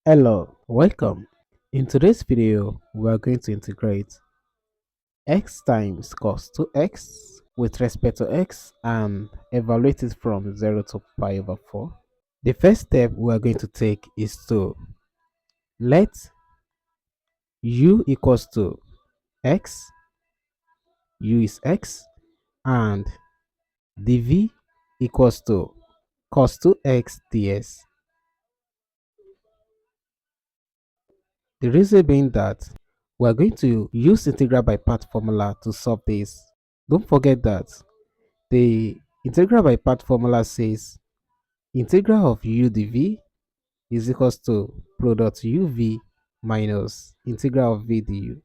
Hello, welcome. In today's video, we are going to integrate x times cos 2x with respect to x and evaluate it from 0 to pi over 4. The first step we are going to take is to let u equals to x, u is x, and dv equals to cos 2x ds. The reason being that we are going to use integral by part formula to solve this. Don't forget that the integral by part formula says integral of u dv is equals to product uv minus integral of v du.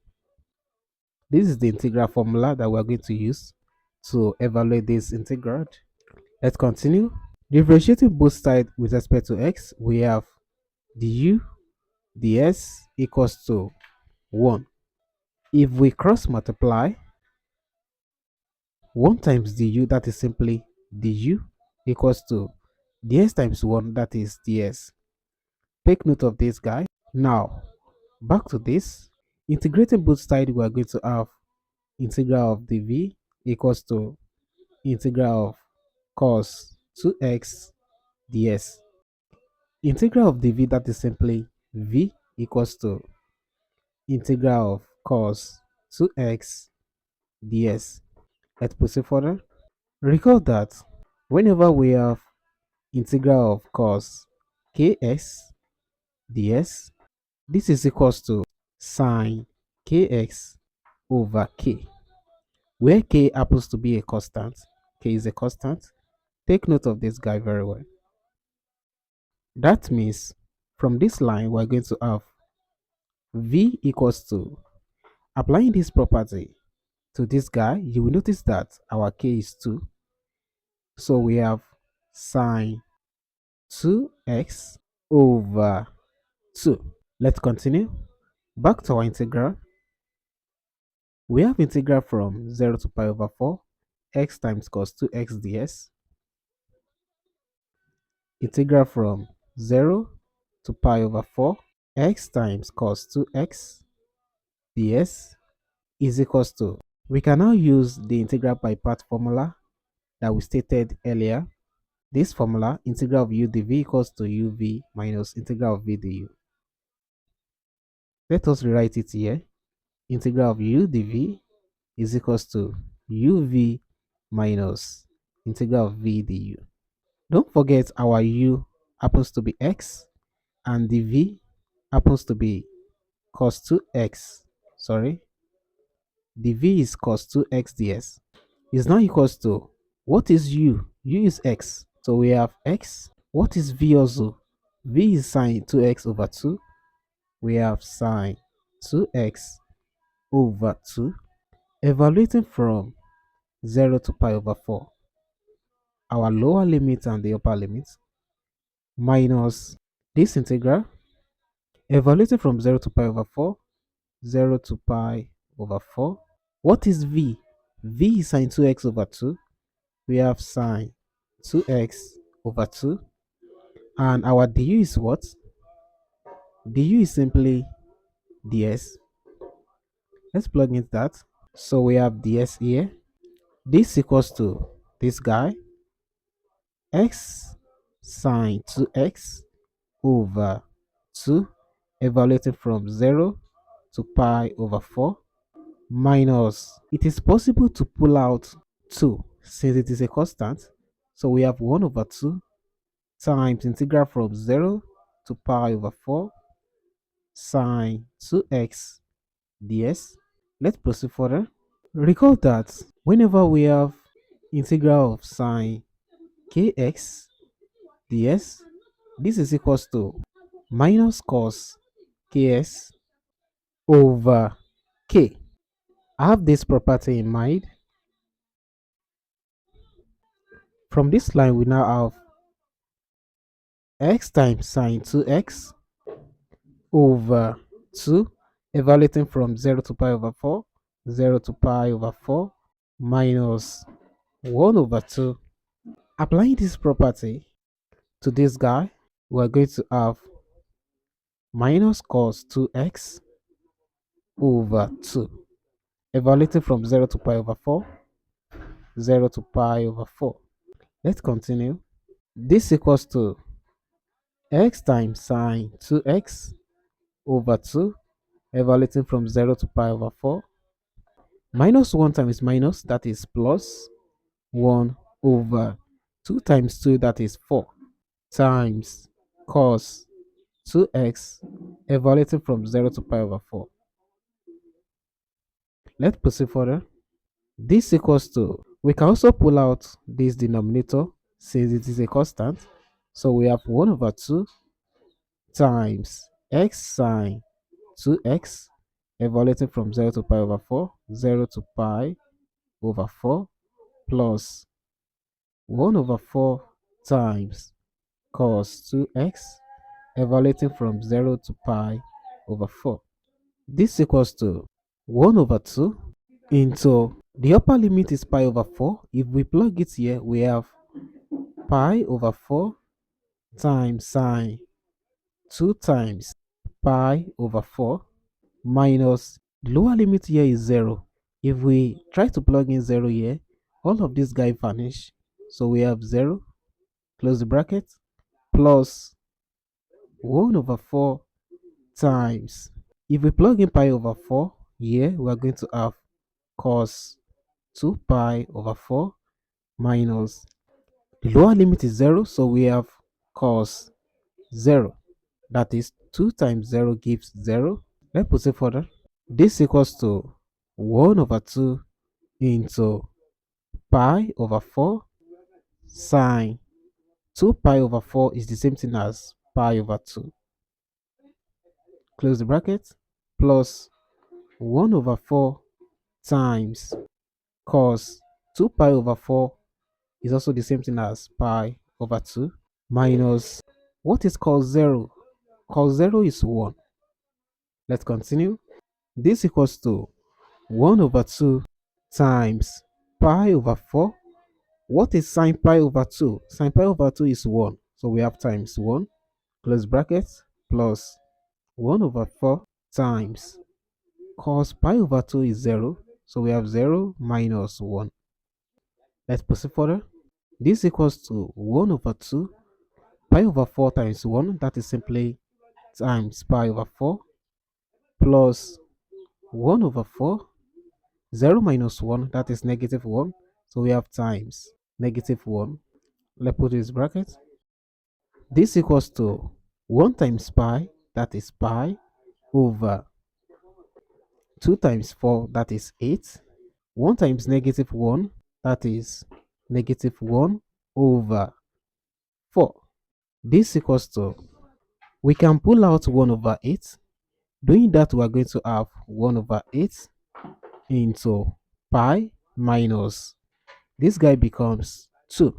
This is the integral formula that we are going to use to evaluate this integral. Let's continue. Differentiating both sides with respect to x, we have du ds equals to 1. If we cross multiply 1 times du, that is simply du equals to ds times 1, that is ds. Take note of this, guy. Now, back to this. Integrating both sides, we are going to have integral of dv equals to integral of cos 2x ds. Integral of dv, that is simply v equals to integral of cos 2x ds. Let's proceed further. Recall that whenever we have integral of cos kx ds, this is equals to sine kx over k, where k happens to be a constant. K is a constant. Take note of this guy very well. That means from this line, we're going to have v equals to, applying this property to this guy, you will notice that our k is 2. So we have sine 2x over 2. Let's continue. Back to our integral. We have integral from 0 to pi over 4 x times cos 2x ds. Integral from 0 to pi over 4 x times cos 2x ds is equals to, we can now use the integral by part formula that we stated earlier. This formula, integral of u dv equals to uv minus integral of v du. Let us rewrite it here. Integral of u dv is equals to uv minus integral of v du. Don't forget our u happens to be x and the v happens to be cos 2x. Sorry, the v is cos 2x ds is now equals to, what is u? U is x. So we have x. What is v also? V is sine 2x over 2. We have sine 2x over 2. Evaluating from 0 to pi over 4, our lower limit and the upper limit, minus this integral. Evaluating from 0 to pi over 4, 0 to pi over 4. What is v? V is sine 2x over 2. We have sine 2x over 2. And our du is what? Du is simply ds. Let's plug in that. So we have ds here. This equals to this guy, x sine 2x over 2, evaluating from 0 to pi over 4, minus, it is possible to pull out 2 since it is a constant. So we have 1 over 2 times integral from 0 to pi over 4 sine 2x ds. Let's proceed further. Recall that whenever we have integral of sine kx ds, this is equals to minus cos ks over k. I have this property in mind. From this line, we now have x times sine 2x over 2, evaluating from 0 to pi over 4, 0 to pi over 4, minus 1 over 2. Applying this property to this guy, we're going to have minus cos 2x over 2. Evaluating from 0 to pi over 4, 0 to pi over 4. Let's continue. This equals to x times sine 2x over 2, evaluating from 0 to pi over 4. Minus 1 times minus, that is plus 1 over 2 times 2, that is 4, times cos 2x, evaluating from 0 to pi over 4. Let's proceed further. This equals to, we can also pull out this denominator since it is a constant. So we have 1 over 2 times x sine 2x, evaluating from 0 to pi over 4, 0 to pi over 4, plus 1 over 4 times cos 2x, evaluating from 0 to pi over 4. This equals to 1 over 2 into the upper limit is pi over 4. If we plug it here, we have pi over 4 times sine 2 times pi over 4 minus the lower limit here is 0. If we try to plug in 0 here, all of these guys vanish. So we have 0, close the bracket, plus 1 over 4 times. If we plug in pi over 4 here, we are going to have cos 2 pi over 4 minus the lower limit is 0, so we have cos 0. That is 2 times 0 gives 0. Let's proceed further. This equals to 1 over 2 into pi over 4 sine 2 pi over 4 is the same thing as pi over 2. Close the bracket, plus 1 over 4 times cos 2 pi over 4 is also the same thing as pi over 2 minus, what is cos 0? Cos 0 is 1. Let's continue. This equals to 1 over 2 times pi over 4. What is sine pi over 2? Sine pi over 2 is 1. So we have times 1, close bracket, plus 1 over 4 times cos pi over 2 is 0. So we have 0 minus 1. Let's proceed further. This equals to 1 over 2 pi over 4 times 1. That is simply times pi over 4 plus 1 over 4. 0 minus 1, that is negative 1. So we have times negative 1. Let's put this bracket. This equals to 1 times pi, that is pi, over 2 times 4, that is 8. 1 times negative 1, that is negative 1 over 4. This equals to, we can pull out 1 over 8. Doing that, we are going to have 1 over 8 into pi minus, this guy becomes 2.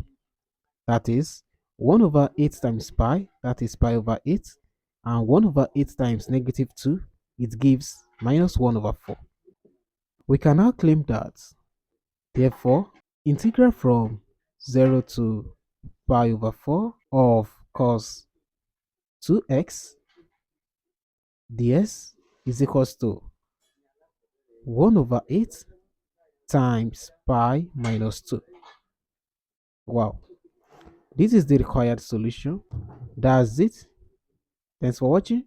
That is 1 over 8 times pi, that is pi over 8. And 1 over 8 times negative 2, it gives minus 1 over 4. We can now claim that, therefore, integral from 0 to pi over 4 of cos 2x ds is equals to 1 over 8 times pi minus 2. Wow, this is the required solution. That's it. Thanks for watching.